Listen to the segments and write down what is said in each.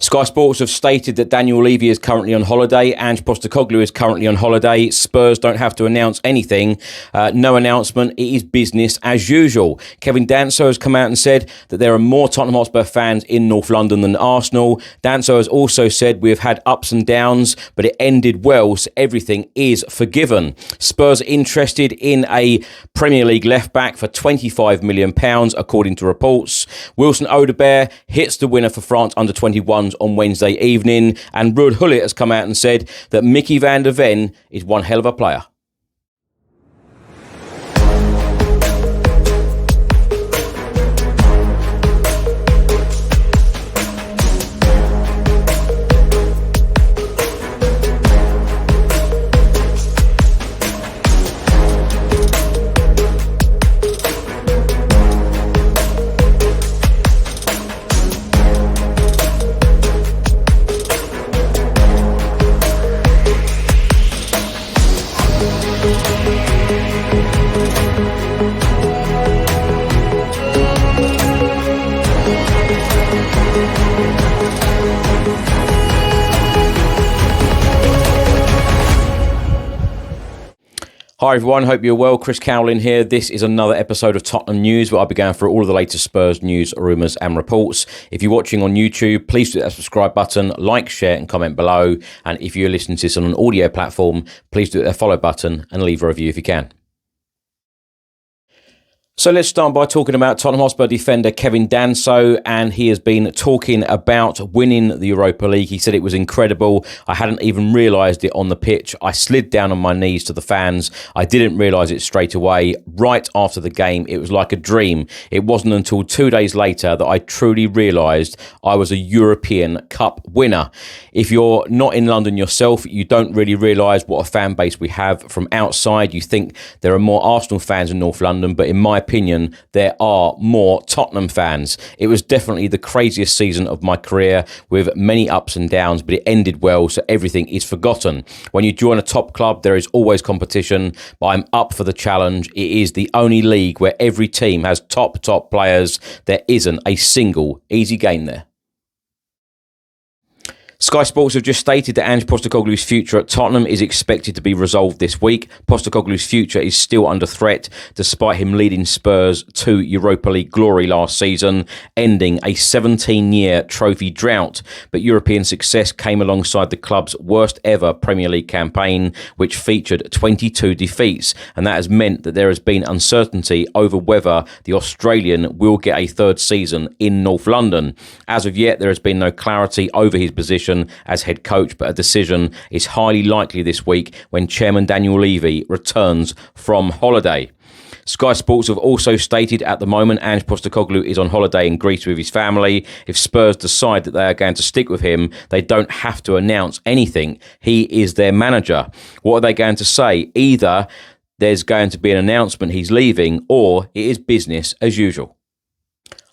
Sky Sports have stated that Daniel Levy is currently on holiday. Ange Postecoglou is currently on holiday. Spurs don't have to announce anything. No announcement. It is business as usual. Kevin Danso has come out and said that there are more Tottenham Hotspur fans in North London than Arsenal. Danso has also said we've had ups and downs, but it ended well, so everything is forgiven. Spurs are interested in a Premier League left-back for £25 million, according to reports. Wilson Odobert hits the winner for France under-21s on Wednesday evening, and Ruud Gullit has come out and said that Micky van der Ven is one hell of a player. Hi everyone, hope you're well. Chris Cowlin here. This is another episode of Tottenham News where I'll be going through all of the latest Spurs news, rumours and reports. If you're watching on YouTube, please do that subscribe button, like, share and comment below. And if you're listening to this on an audio platform, please do that follow button and leave a review if you can. So let's start by talking about Tottenham Hotspur defender Kevin Danso, and he has been talking about winning the Europa League. He said it was incredible. I hadn't even realised it on the pitch. I slid down on my knees to the fans. I didn't realise it straight away. Right after the game, it was like a dream. It wasn't until 2 days later that I truly realised I was a European Cup winner. If you're not in London yourself, you don't really realise what a fan base we have from outside. You think there are more Arsenal fans in North London, but in my opinion, there are more Tottenham fans. It was definitely the craziest season of my career with many ups and downs, but it ended well, so everything is forgotten. When you join a top club, there is always competition, but I'm up for the challenge. It is the only league where every team has top players. There isn't a single easy game there. Sky Sports have just stated that Ange Postecoglou's future at Tottenham is expected to be resolved this week. Postecoglou's future is still under threat, despite him leading Spurs to Europa League glory last season, ending a 17-year trophy drought. But European success came alongside the club's worst ever Premier League campaign, which featured 22 defeats, and that has meant that there has been uncertainty over whether the Australian will get a third season in North London. As of yet, there has been no clarity over his position as head coach, but a decision is highly likely this week when Chairman Daniel Levy returns from holiday. Sky Sports have also stated at the moment Ange Postecoglou is on holiday in Greece with his family. If Spurs decide that they are going to stick with him, they don't have to announce anything. He is their manager. What are they going to say? Either there's going to be an announcement he's leaving, or it is business as usual.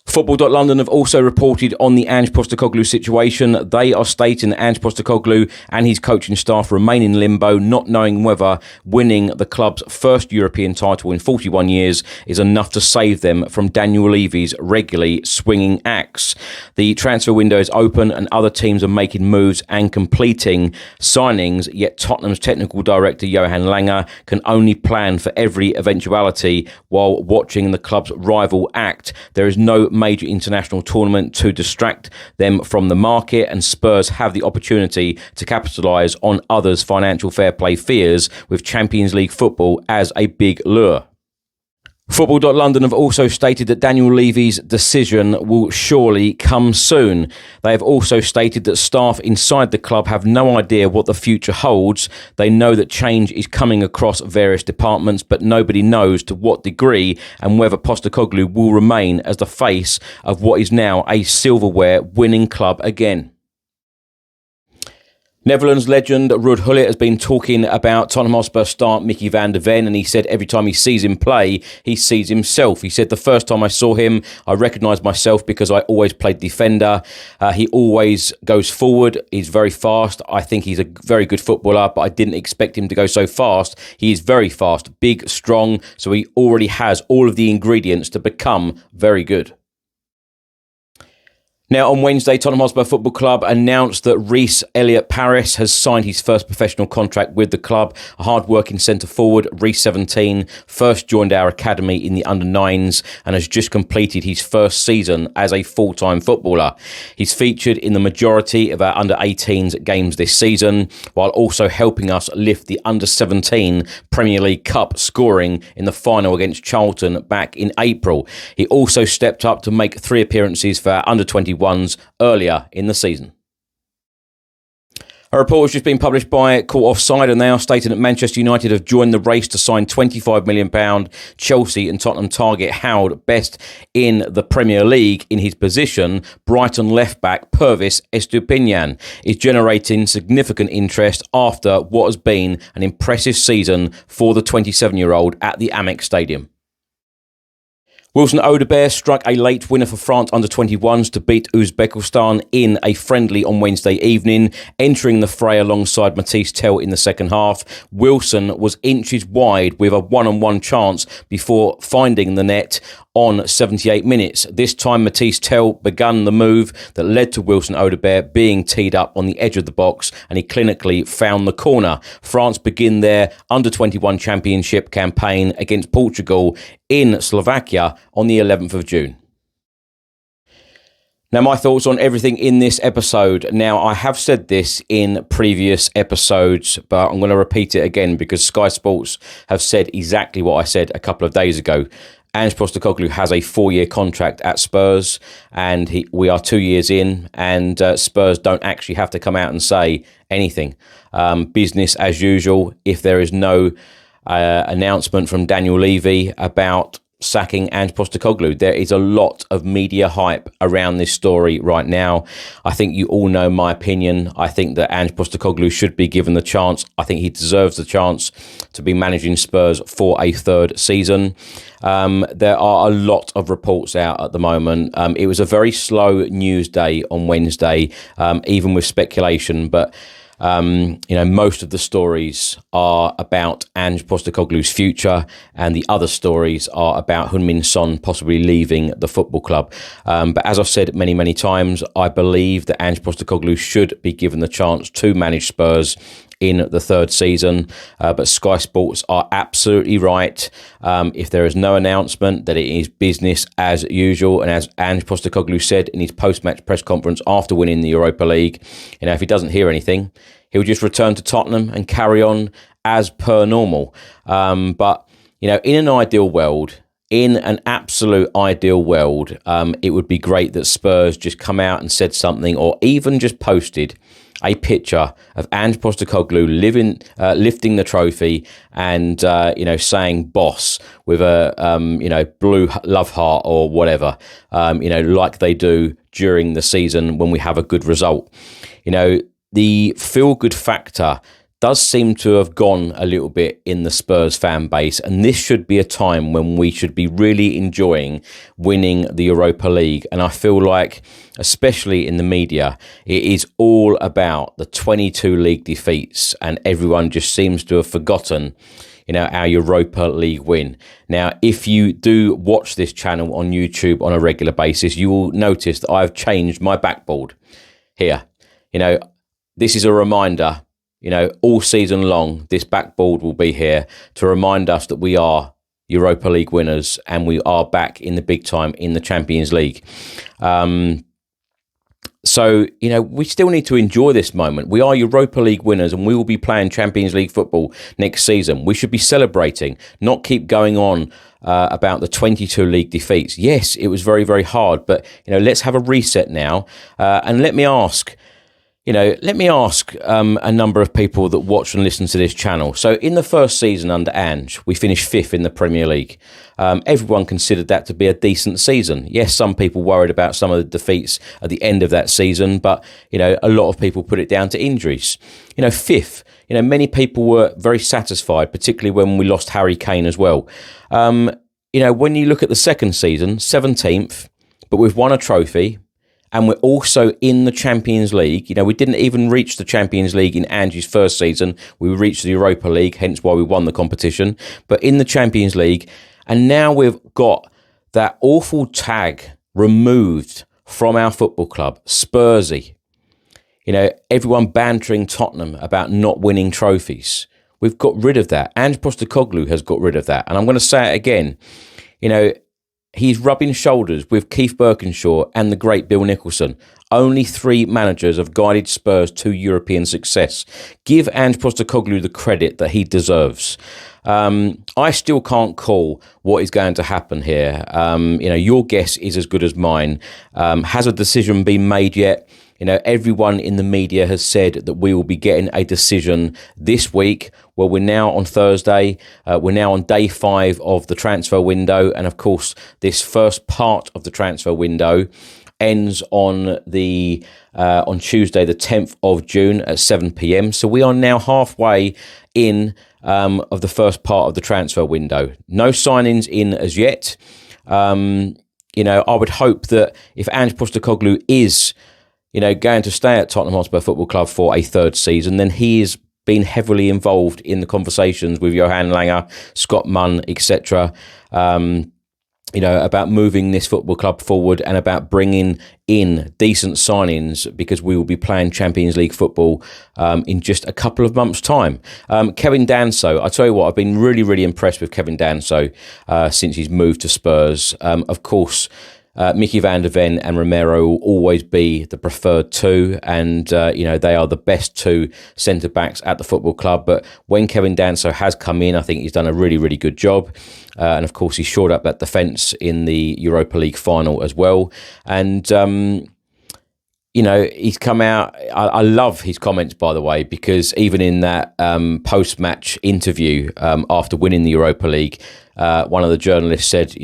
Football.London have also reported on the Ange Postecoglou situation. They are stating that Ange Postecoglou and his coaching staff remain in limbo, not knowing whether winning the club's first European title in 41 years is enough to save them from Daniel Levy's regularly swinging axe. The transfer window is open and other teams are making moves and completing signings, yet Tottenham's technical director Johan Langer can only plan for every eventuality while watching the club's rival act. There is no major international tournament to distract them from the market, and Spurs have the opportunity to capitalise on others' financial fair play fears with Champions League football as a big lure. Football.London have also stated that Daniel Levy's decision will surely come soon. They have also stated that staff inside the club have no idea what the future holds. They know that change is coming across various departments, but nobody knows to what degree and whether Postecoglou will remain as the face of what is now a silverware winning club again. Netherlands legend Ruud Gullit has been talking about Tottenham Hotspur star Micky van der Ven, and he said every time he sees him play, he sees himself. He said the first time I saw him, I recognised myself because I always played defender. He always goes forward. He's very fast. I think he's a very good footballer, but I didn't expect him to go so fast. He is very fast, big, strong, so he already has all of the ingredients to become very good. Now, on Wednesday, Tottenham Hotspur Football Club announced that Rhys Elliott-Paris has signed his first professional contract with the club. A hard-working centre-forward, Rhys 17, first joined our academy in the under-9s and has just completed his first season as a full-time footballer. He's featured in the majority of our under-18s games this season, while also helping us lift the under-17 Premier League Cup scoring in the final against Charlton back in April. He also stepped up to make 3 appearances for our under-21 earlier in the season. A report has just been published by Caught Offside, and they are stating that Manchester United have joined the race to sign £25 million. Chelsea and Tottenham target Howard Best in the Premier League. In his position, Brighton left-back Pervis Estupiñán is generating significant interest after what has been an impressive season for the 27-year-old at the Amex Stadium. Wilson Odobert struck a late winner for France under-21s to beat Uzbekistan in a friendly on Wednesday evening, entering the fray alongside Matisse Tel in the second half. Wilson was inches wide with a one-on-one chance before finding the net on 78 minutes. This time, Matisse Tel began the move that led to Wilson Odobert being teed up on the edge of the box, and he clinically found the corner. France begin their under-21 championship campaign against Portugal in Slovakia on the 11th of June. Now, my thoughts on everything in this episode. Now, I have said this in previous episodes, but I'm going to repeat it again because Sky Sports have said exactly what I said a couple of days ago. Ange Postecoglou has a 4-year contract at Spurs, and we are 2 years in, and Spurs don't actually have to come out and say anything. Business as usual. If there is no announcement from Daniel Levy about sacking Ange Postecoglou, there is a lot of media hype around this story right now. I think you all know my opinion. I think that Ange Postecoglou should be given the chance. I think he deserves the chance to be managing Spurs for a 3rd season. There are a lot of reports out at the moment. It was a very slow news day on Wednesday, even with speculation, but most of the stories are about Ange Postecoglou's future, and the other stories are about Heung-min Son possibly leaving the football club. But as I've said many, many times, I believe that Ange Postecoglou should be given the chance to manage Spurs in the 3rd season. But Sky Sports are absolutely right. If there is no announcement, that it is business as usual. And as Ange Postecoglou said in his post-match press conference after winning the Europa League, if he doesn't hear anything, he'll just return to Tottenham and carry on as per normal. But in an ideal world, in an absolute ideal world, it would be great that Spurs just come out and said something, or even just posted a picture of Ange Postecoglou lifting the trophy and saying "boss" with a blue love heart or whatever, like they do during the season when we have a good result. The feel-good factor does seem to have gone a little bit in the Spurs fan base, and this should be a time when we should be really enjoying winning the Europa League. And I feel like, especially in the media, it is all about the 22 league defeats, and everyone just seems to have forgotten our Europa League win. Now, if you do watch this channel on YouTube on a regular basis, you will notice that I've changed my backboard here. This is a reminder. All season long, this backboard will be here to remind us that we are Europa League winners and we are back in the big time in the Champions League. So, we still need to enjoy this moment. We are Europa League winners and we will be playing Champions League football next season. We should be celebrating, not keep going on about the 22 league defeats. Yes, it was very, very hard, but, let's have a reset now. And let me ask a number of people that watch and listen to this channel. So in the first season under Ange, we finished 5th in the Premier League. Everyone considered that to be a decent season. Yes, some people worried about some of the defeats at the end of that season, but, a lot of people put it down to injuries. 5th, many people were very satisfied, particularly when we lost Harry Kane as well. When you look at the second season, 17th, but we've won a trophy, and we're also in the Champions League. We didn't even reach the Champions League in Ange's first season. We reached the Europa League, hence why we won the competition. But in the Champions League, and now we've got that awful tag removed from our football club, Spursy. Everyone bantering Tottenham about not winning trophies. We've got rid of that. Ange Postecoglou has got rid of that. And I'm going to say it again. He's rubbing shoulders with Keith Birkinshaw and the great Bill Nicholson. Only 3 managers have guided Spurs to European success. Give Ange Postecoglou the credit that he deserves. I still can't call what is going to happen here. Your guess is as good as mine. Has a decision been made yet? Everyone in the media has said that we will be getting a decision this week. Well, we're now on Thursday. We're now on day 5 of the transfer window. And of course, this first part of the transfer window ends on Tuesday, the 10th of June at 7 p.m. So we are now halfway in of the first part of the transfer window. No signings in as yet. I would hope that if Ange Postecoglou is going to stay at Tottenham Hotspur Football Club for a 3rd season, then he is been heavily involved in the conversations with Johan Langer, Scott Munn, etc., about moving this football club forward and about bringing in decent signings, because we will be playing Champions League football in just a couple of months' time. Kevin Danso, I tell you what, I've been really, really impressed with Kevin Danso since he's moved to Spurs. Of course, Micky van der Ven and Romero will always be the preferred 2, and they are the best 2 centre-backs at the football club. But when Kevin Danso has come in, I think he's done a really, really good job. And of course, he shored up that defence in the Europa League final as well. And he's come out. I love his comments, by the way, because even in that post-match interview after winning the Europa League, one of the journalists said,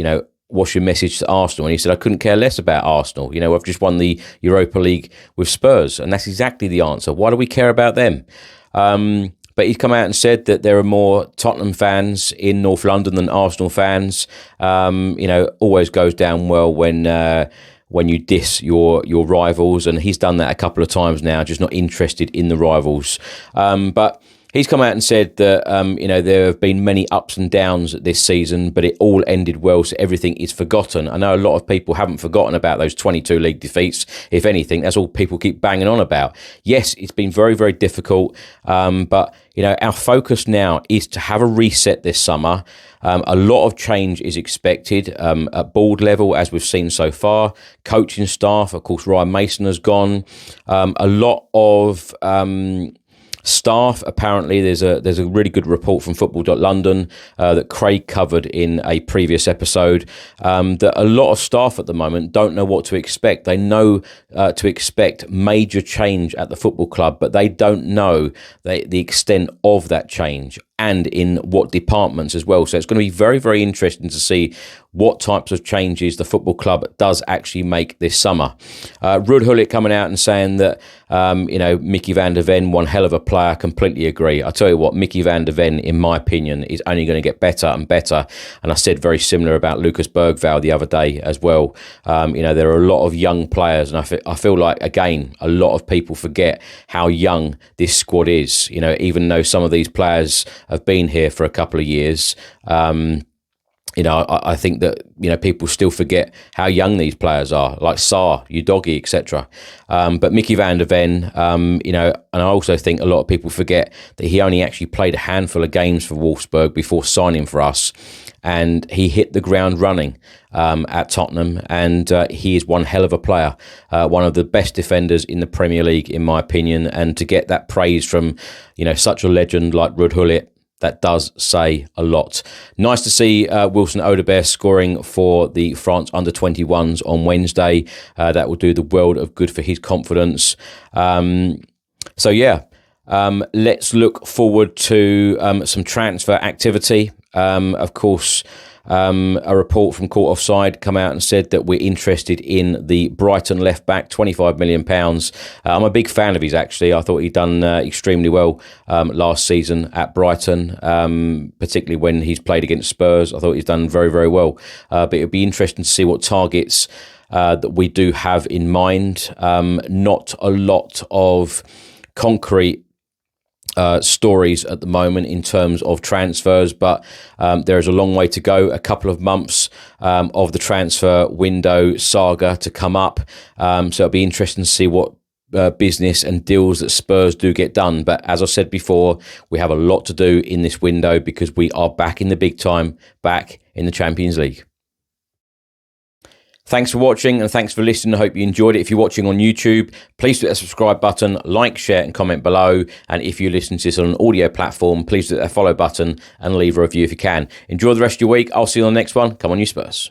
what's your message to Arsenal? And he said, I couldn't care less about Arsenal. I've just won the Europa League with Spurs. And that's exactly the answer. Why do we care about them? But he's come out and said that there are more Tottenham fans in North London than Arsenal fans. Always goes down well when you diss your rivals. And he's done that a couple of times now, just not interested in the rivals. But he's come out and said that, there have been many ups and downs this season, but it all ended well, so everything is forgotten. I know a lot of people haven't forgotten about those 22 league defeats. If anything, that's all people keep banging on about. Yes, it's been very, very difficult, but, our focus now is to have a reset this summer. A lot of change is expected at board level, as we've seen so far. Coaching staff, of course, Ryan Mason has gone. A lot of staff, apparently, there's a really good report from Football.London that Craig covered in a previous episode, that a lot of staff at the moment don't know what to expect. They know to expect major change at the football club, but they don't know the extent of that change and in what departments as well. So it's going to be very, very interesting to see what types of changes the football club does actually make this summer. Ruud Gullit coming out and saying that, Micky van der Ven, one hell of a player. Completely agree. I tell you what, Micky van der Ven, in my opinion, is only going to get better and better. And I said very similar about Lucas Bergvall the other day as well. There are a lot of young players, and I feel like, again, a lot of people forget how young this squad is. Even though some of these players have been here for a couple of years, I think that, people still forget how young these players are, like Sarr, Udogie, etc. But Micky van der Ven, and I also think a lot of people forget that he only actually played a handful of games for Wolfsburg before signing for us. And he hit the ground running at Tottenham, and he is one hell of a player, one of the best defenders in the Premier League, in my opinion. And to get that praise from, such a legend like Ruud Gullit, that does say a lot. Nice to see Wilson Odobert scoring for the France under-21s on Wednesday. That will do the world of good for his confidence. Let's look forward to some transfer activity. Of course, a report from Court Offside come out and said that we're interested in the Brighton left back, £25 million. I'm a big fan of his, actually. I thought he'd done extremely well last season at Brighton, particularly when he's played against Spurs. I thought he's done very, very well. But it'd be interesting to see what targets that we do have in mind. Not a lot of concrete stories at the moment in terms of transfers, but there is a long way to go. A couple of months of the transfer window saga to come up, so it'll be interesting to see what business and deals that Spurs do get done. But as I said before, we have a lot to do in this window because we are back in the big time, back in the Champions League. Thanks for watching and thanks for listening. I hope you enjoyed it. If you're watching on YouTube, please hit that subscribe button, like, share and comment below. And if you listen to this on an audio platform, please hit that follow button and leave a review if you can. Enjoy the rest of your week. I'll see you on the next one. Come on, you Spurs.